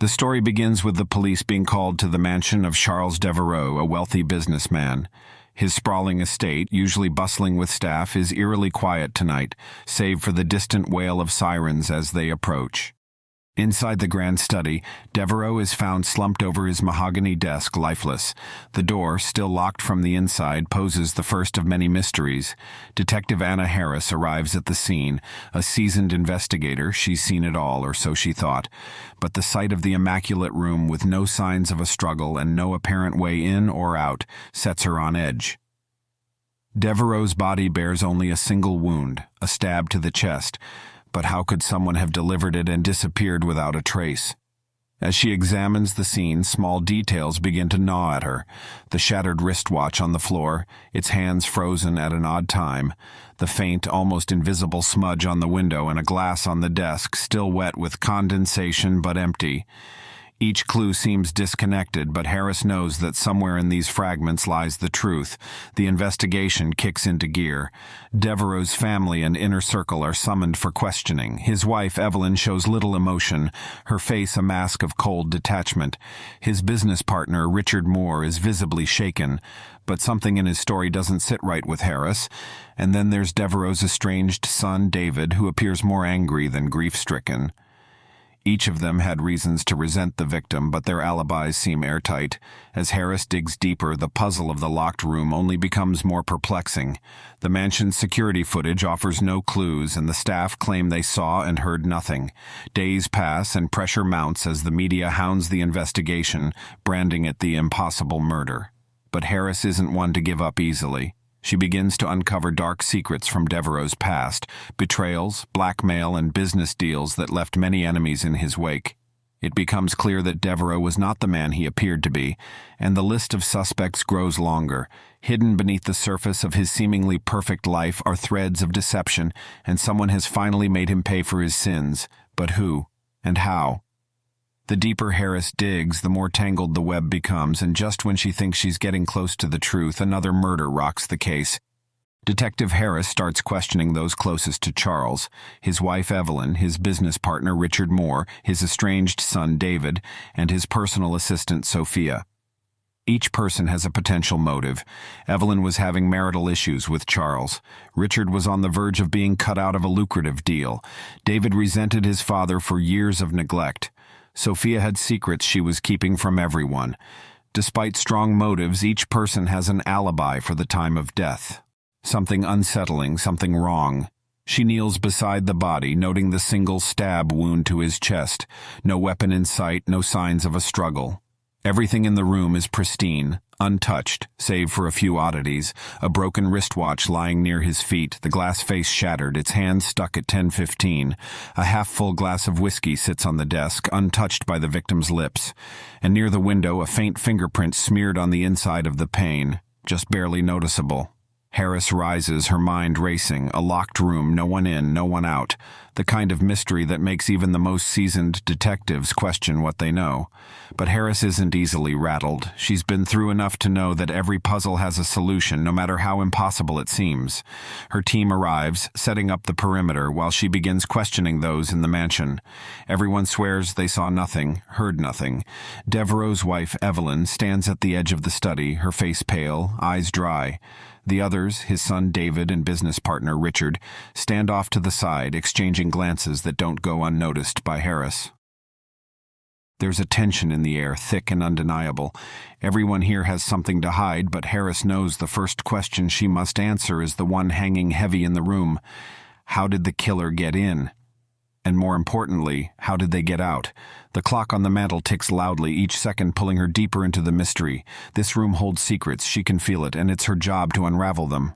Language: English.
The story begins with the police being called to the mansion of Charles Devereaux, a wealthy businessman. His sprawling estate, usually bustling with staff, is eerily quiet tonight, save for the distant wail of sirens as they approach. Inside the grand study, Devereaux is found slumped over his mahogany desk, lifeless. The door, still locked from the inside, poses the first of many mysteries. Detective Anna Harris arrives at the scene. A seasoned investigator, she's seen it all, or so she thought. But the sight of the immaculate room with no signs of a struggle and no apparent way in or out sets her on edge. Devereaux's body bears only a single wound, a stab to the chest. But how could someone have delivered it and disappeared without a trace? As she examines the scene, small details begin to gnaw at her. The shattered wristwatch on the floor, its hands frozen at an odd time, the faint, almost invisible smudge on the window, and a glass on the desk, still wet with condensation but empty. Each clue seems disconnected, but Harris knows that somewhere in these fragments lies the truth. The investigation kicks into gear. Devereaux's family and inner circle are summoned for questioning. His wife, Evelyn, shows little emotion, her face a mask of cold detachment. His business partner, Richard Moore, is visibly shaken, but something in his story doesn't sit right with Harris. And then there's Devereaux's estranged son, David, who appears more angry than grief-stricken. Each of them had reasons to resent the victim, but their alibis seem airtight. As Harris digs deeper, the puzzle of the locked room only becomes more perplexing. The mansion's security footage offers no clues, and the staff claim they saw and heard nothing. Days pass, and pressure mounts as the media hounds the investigation, branding it the impossible murder. But Harris isn't one to give up easily. She begins to uncover dark secrets from Devereaux's past, betrayals, blackmail, and business deals that left many enemies in his wake. It becomes clear that Devereaux was not the man he appeared to be, and the list of suspects grows longer. Hidden beneath the surface of his seemingly perfect life are threads of deception, and someone has finally made him pay for his sins. But who? And how? The deeper Harris digs, the more tangled the web becomes, and just when she thinks she's getting close to the truth, another murder rocks the case. Detective Harris starts questioning those closest to Charles: his wife Evelyn, his business partner Richard Moore, his estranged son David, and his personal assistant Sophia. Each person has a potential motive. Evelyn was having marital issues with Charles. Richard was on the verge of being cut out of a lucrative deal. David resented his father for years of neglect. Sophia had secrets she was keeping from everyone. Despite strong motives, each person has an alibi for the time of death. Something unsettling, something wrong. She kneels beside the body, noting the single stab wound to his chest. No weapon in sight, no signs of a struggle. Everything in the room is pristine, untouched, save for a few oddities. A broken wristwatch lying near his feet, the glass face shattered, its hand stuck at 10:15. A half-full glass of whiskey sits on the desk, untouched by the victim's lips. And near the window, a faint fingerprint smeared on the inside of the pane, just barely noticeable. Harris rises, her mind racing. A locked room, no one in, no one out. The kind of mystery that makes even the most seasoned detectives question what they know. But Harris isn't easily rattled. She's been through enough to know that every puzzle has a solution, no matter how impossible it seems. Her team arrives, setting up the perimeter, while she begins questioning those in the mansion. Everyone swears they saw nothing, heard nothing. Devereaux's wife, Evelyn, stands at the edge of the study, her face pale, eyes dry. The others, his son David and business partner Richard, stand off to the side, exchanging glances that don't go unnoticed by Harris. There's a tension in the air, thick and undeniable. Everyone here has something to hide, but Harris knows the first question she must answer is the one hanging heavy in the room. How did the killer get in? And more importantly, how did they get out? The clock on the mantel ticks loudly, each second pulling her deeper into the mystery. This room holds secrets, she can feel it, and it's her job to unravel them.